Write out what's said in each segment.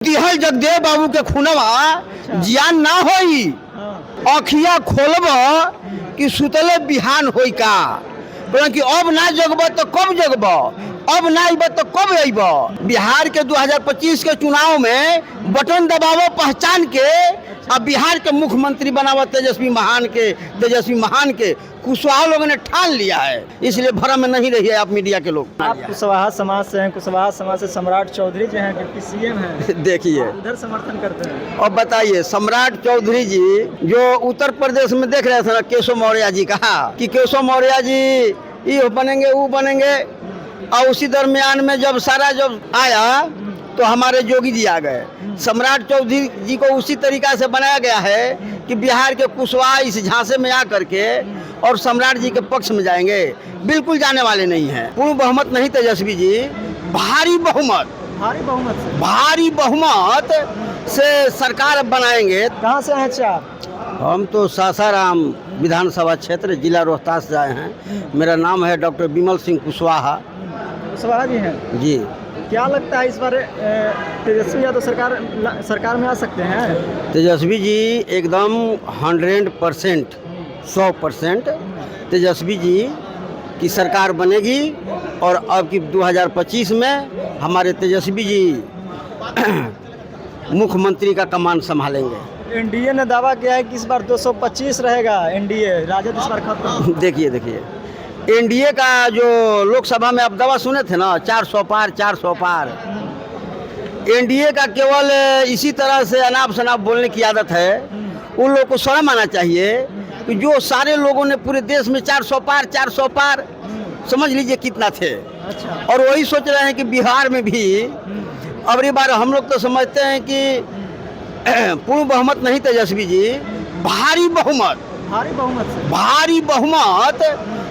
दिहल जगदेव बाबू के खुनवा जियान ना होई, अखिया खोलब कि सुतले बिहान होई का। कि अब ना जगब तो कब जगब, अब ना अइब तो कब अइब। बिहार के 2025 के चुनाव में बटन दबावो पहचान के अब बिहार के मुख्यमंत्री बनावा तेजस्वी महान के कुशवाहा लोगों ने ठान लिया है। इसलिए भ्रम में नहीं रहिए आप मीडिया के लोग। आप कुशवाहा समाज से हैं, कुशवाहा समाज से सम्राट चौधरी जो हैं डिप्टी सीएम हैं, देखिए उधर समर्थन करते हैं। और बताइए, सम्राट चौधरी जी जो उत्तर प्रदेश में देख रहे थे ना, केशव मौर्य जी कहा कि केशव मौर्य जी ये बनेंगे वो बनेंगे, और उसी दरमियान में जब आया तो हमारे योगी जी आ गए। सम्राट चौधरी जी को उसी तरीका से बनाया गया है कि बिहार के कुशवाहा इस झांसे में आ करके और सम्राट जी के पक्ष में जाएंगे। बिल्कुल जाने वाले नहीं हैं। पूर्ण बहुमत नहीं, तेजस्वी जी भारी बहुमत से सरकार बनाएंगे। कहाँ से हैं आप? हम तो सासाराम विधानसभा क्षेत्र जिला रोहतास से आए हैं। मेरा नाम है डॉक्टर विमल सिंह कुशवाहा। कुशवाहा जी हैं जी। क्या लगता है इस बार तेजस्वी यादव सरकार में आ सकते हैं? तेजस्वी जी एकदम 100% 100% तेजस्वी जी की सरकार बनेगी और अब की 2025 में हमारे तेजस्वी जी मुख्यमंत्री का कमान संभालेंगे। एनडीए ने दावा किया है कि इस बार 225 रहेगा एनडीए, राजद इस बार खत्म। देखिए एनडीए का जो लोकसभा में आप दावा सुने थे ना, 400 पार। एनडीए का केवल इसी तरह से अनाप शनाप बोलने की आदत है। उन लोगों को शर्म आना चाहिए कि जो सारे लोगों ने पूरे देश में 400 पार समझ लीजिए कितना थे। अच्छा। और वही सोच रहे हैं कि बिहार में भी अब ये बार हम लोग तो समझते हैं कि पूर्ण बहुमत नहीं, तेजस्वी जी भारी बहुमत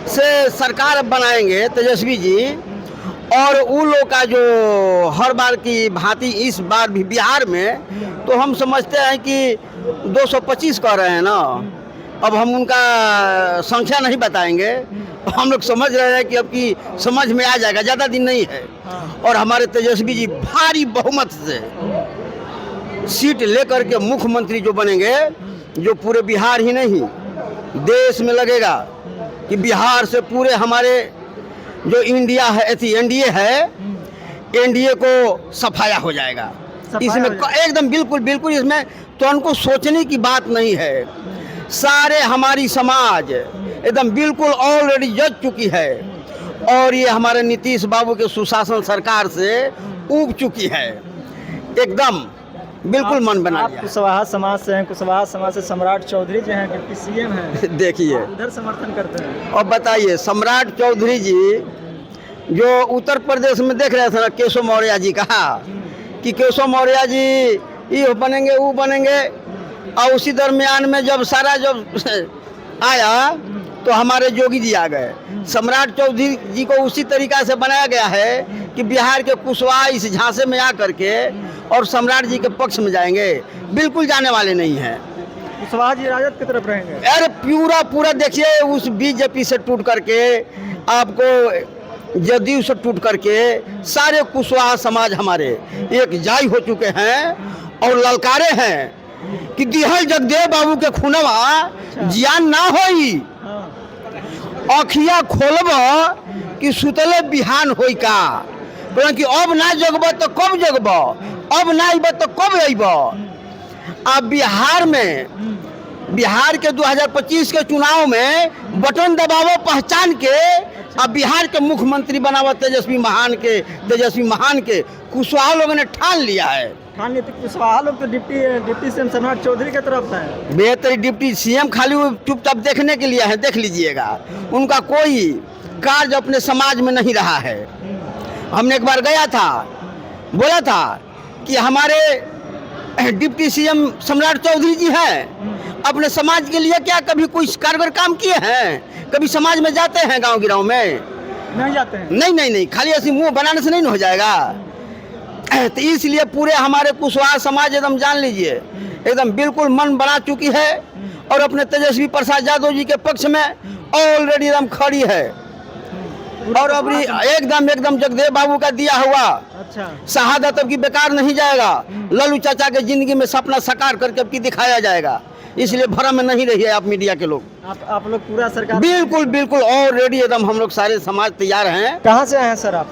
से सरकार बनाएंगे तेजस्वी जी। और उन लोग का जो हर बार की भांति इस बार भी बिहार में तो हम समझते हैं कि 225 कह रहे हैं ना। अब हम उनका संख्या नहीं बताएंगे, हम लोग समझ रहे हैं कि अब की समझ में आ जाएगा, ज़्यादा दिन नहीं है। और हमारे तेजस्वी जी भारी बहुमत से सीट लेकर के मुख्यमंत्री जो बनेंगे, जो पूरे बिहार ही नहीं देश में लगेगा कि बिहार से पूरे हमारे जो इंडिया है एनडीए है, एनडीए को सफाया हो जाएगा। इसमें एकदम बिल्कुल इसमें तो उनको सोचने की बात नहीं है। सारे हमारी समाज एकदम बिल्कुल ऑलरेडी जज चुकी है और ये हमारे नीतीश बाबू के सुशासन सरकार से ऊब चुकी है। एकदम बिल्कुल मन बना आप लिया। कुशवाहा समाज से हैं, कुशवाहा समाज से सम्राट चौधरी जो हैं डिप्टी सीएम हैं, देखिए उधर समर्थन करते हैं। और बताइए, सम्राट चौधरी जी जो उत्तर प्रदेश में देख रहे थे ना, केशव मौर्य जी कहा कि केशव मौर्य जी ये बनेंगे वो बनेंगे, और उसी दरमियान में जब आया तो हमारे योगी जी आ गए। सम्राट चौधरी जी को उसी तरीका से बनाया गया है कि बिहार के कुशवाहा इस झांसे में आ करके और सम्राट जी के पक्ष में जाएंगे। बिल्कुल जाने वाले नहीं हैं। कुशवाहा जी राजद की तरफ रहेंगे। अरे पूरा देखिए, उस बीजेपी से टूट करके आपको जदयू से टूट करके सारे कुशवाहा समाज हमारे एक जाई हो चुके हैं और ललकारे हैं कि दिहल जगदेव बाबू के खुनवा जियान ना होई, अखिया खोलब कि सुतले बिहान होई का। कि अब ना जगब तो कब जगब, अब ना अइब तो कब अइब। अब बिहार के 2025 के चुनाव में बटन दबावो पहचान के अब बिहार के मुख्यमंत्री बनावा तेजस्वी महान के कुशवाहा लोगों ने ठान लिया है। कुशवाहा लोग तो डिप्टी सीएम सम्राट चौधरी की तरफ है। बेहतर डिप्टी सीएम खाली वो चुपचाप देखने के लिए है, देख लीजिएगा। उनका कोई कार्य अपने समाज में नहीं रहा है। हमने एक बार गया था, बोला था कि हमारे डिप्टी सीएम सम्राट चौधरी जी हैं, अपने समाज के लिए क्या कभी कोई कारगर काम किए हैं? कभी समाज में जाते हैं? गांव गिराव में नहीं जाते हैं। नहीं, खाली ऐसी मुंह बनाने से नहीं हो जाएगा। तो इसलिए पूरे हमारे कुशवाहा समाज एकदम जान लीजिए एकदम बिल्कुल मन बना चुकी है और अपने तेजस्वी प्रसाद यादव जी के पक्ष में ऑलरेडी एकदम खड़ी है। और अभी एकदम जगदेव बाबू का दिया हुआ अच्छा। शहादत अब की बेकार नहीं जाएगा। लल्लू चाचा के जिंदगी में सपना साकार करके अब की दिखाया जाएगा। इसलिए भ्रम में नहीं रहिए आप मीडिया के लोग। आप लोग पूरा सरकार बिल्कुल बिल्कुल ऑलरेडी एकदम हम लोग सारे समाज तैयार हैं। कहाँ से आए हैं सर आप?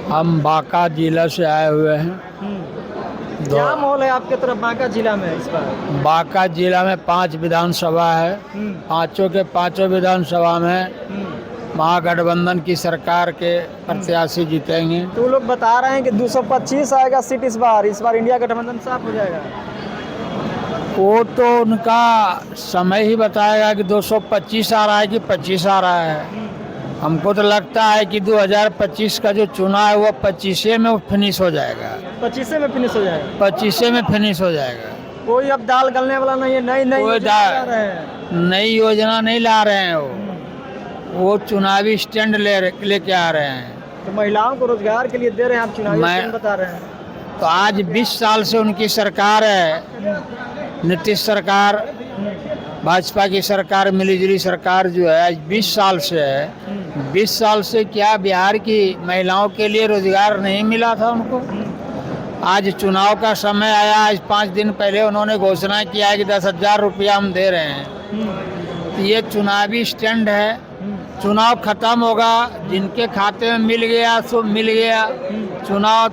हम बांका जिला से आए हुए हैं। क्या माहौल है आपके तरफ बांका जिला में इस बार? बांका जिला में 5 विधानसभा है। पांचों के पांचों विधानसभा में महागठबंधन की सरकार के प्रत्याशी जीतेंगे। तो वो लोग बता रहे हैं कि 225 आएगा सीट इस बार इंडिया गठबंधन साफ हो जाएगा। वो तो उनका समय ही बताएगा कि 225 आ रहा है कि 25 आ रहा है। हमको तो लगता है कि 2025 का जो चुनाव है वो 25 में फिनिश हो जाएगा। 25 में फिनिश हो जाएगा। 25 में फिनिश हो जाएगा। कोई अब दाल गलने वाला नहीं है। नई कोई योजना ला रहे हैं। नई योजना नहीं ला रहे हैं। वो चुनावी स्टैंड लेके आ रहे हैं। तो महिलाओं को रोजगार के लिए दे रहे हैं, आप चुनावी मैं- स्टैंड बता रहे हैं। तो आज 20 साल से उनकी सरकार है। नीतीश सरकार, भाजपा की सरकार, मिलीजुली सरकार जो है आज 20 साल से है। 20 साल से क्या बिहार की महिलाओं के लिए रोजगार नहीं मिला था उनको? आज चुनाव का समय आया। आज 5 दिन पहले उन्होंने घोषणा किया है कि 10,000 रुपया हम दे रहे हैं। तो ये चुनावी स्टैंड है। चुनाव खत्म होगा, जिनके खाते में मिल गया सो मिल गया। चुनाव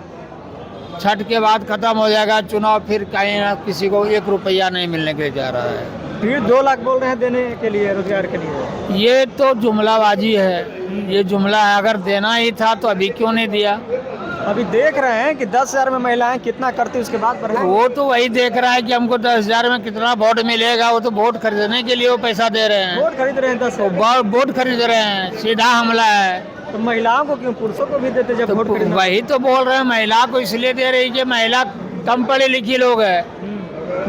छठ के बाद खत्म हो जाएगा। चुनाव फिर कहीं ना किसी को 1 रुपया नहीं मिलने के लिए जा रहा है। फिर 2 लाख बोल रहे हैं देने के लिए, रोजगार के लिए। ये तो जुमलाबाजी है। ये जुमला है। अगर देना ही था तो अभी क्यों नहीं दिया? अभी देख रहे हैं कि 10,000 में महिलाएं कितना करती उसके बाद बढ़ाएंगे। वो तो वही देख रहा है कि हमको 10,000 में कितना वोट मिलेगा। वो तो वोट खरीदने के लिए वो पैसा दे रहे हैं। वोट खरीद रहे हैं 10 तो वोट खरीद रहे हैं। सीधा हमला है। तो महिलाओं को क्यों, पुरुषों को भी देते जब तो वोट खरीदना? वही तो बोल रहे हैं। महिला को इसलिए दे रही कि महिला कम पढ़ी लिखी लोग है।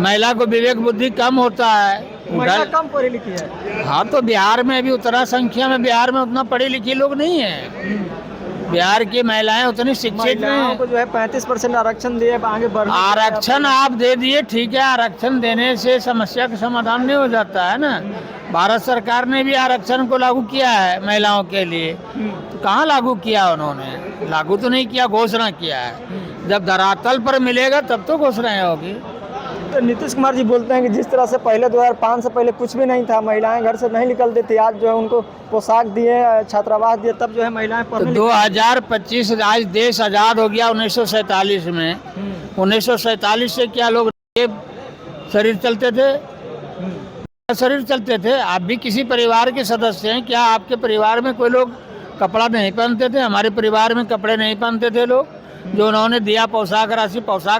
महिला को विवेक बुद्धि कम होता है। महिला कम पढ़ी लिखी है। हाँ, तो बिहार में भी उतना संख्या में बिहार में उतना पढ़ी लिखी लोग नहीं है। बिहार की महिलाएं उतनी शिक्षित नहीं महिलाओं है। को जो है 35% आरक्षण दिए, आगे बढ़ना। आरक्षण आप दे दिए, ठीक है। आरक्षण देने से समस्या का समाधान नहीं हो जाता है ना। भारत सरकार ने भी आरक्षण को लागू किया है महिलाओं के लिए। तो कहाँ लागू किया उन्होंने? लागू तो नहीं किया, घोषणा किया है। जब धरातल पर मिलेगा तब तो घोषणाएं होगी। तो नीतीश कुमार जी बोलते हैं कि जिस तरह से पहले 2005 से पहले कुछ भी नहीं था, महिलाएं घर से नहीं निकलती थी, आज जो है उनको पोशाक दिए, छात्रावास दिए, तब जो है महिलाएं तो पढ़ने 2025 आज देश आज़ाद हो गया 1947 में। 1947 से क्या लोग ये शरीर चलते थे? शरीर चलते थे। आप भी किसी परिवार के सदस्य हैं। क्या आपके परिवार में कोई लोग कपड़ा नहीं पहनते थे? हमारे परिवार में कपड़े नहीं पहनते थे लोग। जो उन्होंने दिया पोशाक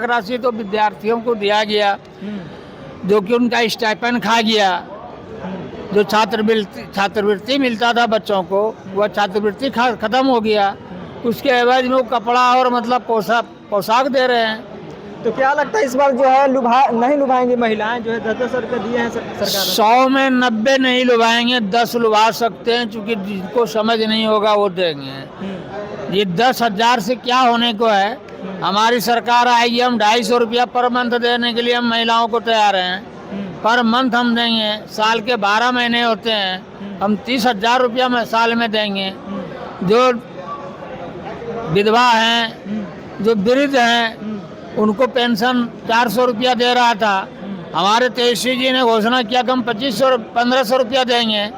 राशि तो विद्यार्थियों को दिया गया, जो कि उनका स्टाइपेंड खा गया। जो छात्रवृत्ति मिलता था बच्चों को, वह छात्रवृत्ति खत्म हो गया। उसके एवज में वो कपड़ा और मतलब पोशाक दे रहे हैं। तो क्या लगता है इस बार जो है नहीं लुभाएंगी महिलाएं? जो है 10-10 रुपये दिए हैं सरकार ने। 100 में 90 नहीं लुभाएंगे, 10 लुभा सकते हैं। क्योंकि जिनको समझ नहीं होगा वो देंगे। ये 10,000 से क्या होने को है? हमारी सरकार आएगी, हम 250 रुपया पर मंथ देने के लिए हम महिलाओं को तैयार हैं। पर मंथ हम देंगे। साल के 12 महीने होते हैं, हम 30,000 रुपया में साल में देंगे। जो विधवा हैं, जो वृद्ध हैं, उनको पेंशन 400 रुपया दे रहा था। हमारे तेजस्वी जी ने घोषणा किया कि हम 1500 रुपया देंगे।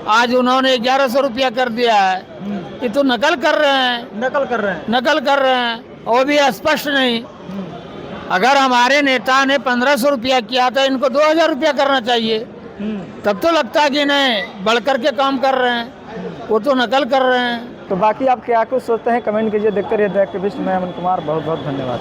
आज उन्होंने 1100 रुपया कर दिया है। ये तो नकल कर रहे हैं। नकल कर रहे हैं। वो भी स्पष्ट नहीं। अगर हमारे नेता ने 1500 रुपया किया था, इनको 2000 रुपया करना चाहिए। तब तो लगता है कि नहीं बढ़कर के काम कर रहे हैं। वो तो नकल कर रहे हैं। तो बाकी आप क्या कुछ सोचते हैं, कमेंट कीजिए। देखते रहिए द एक्टिविस्ट। मैं अमन कुमार, बहुत बहुत धन्यवाद।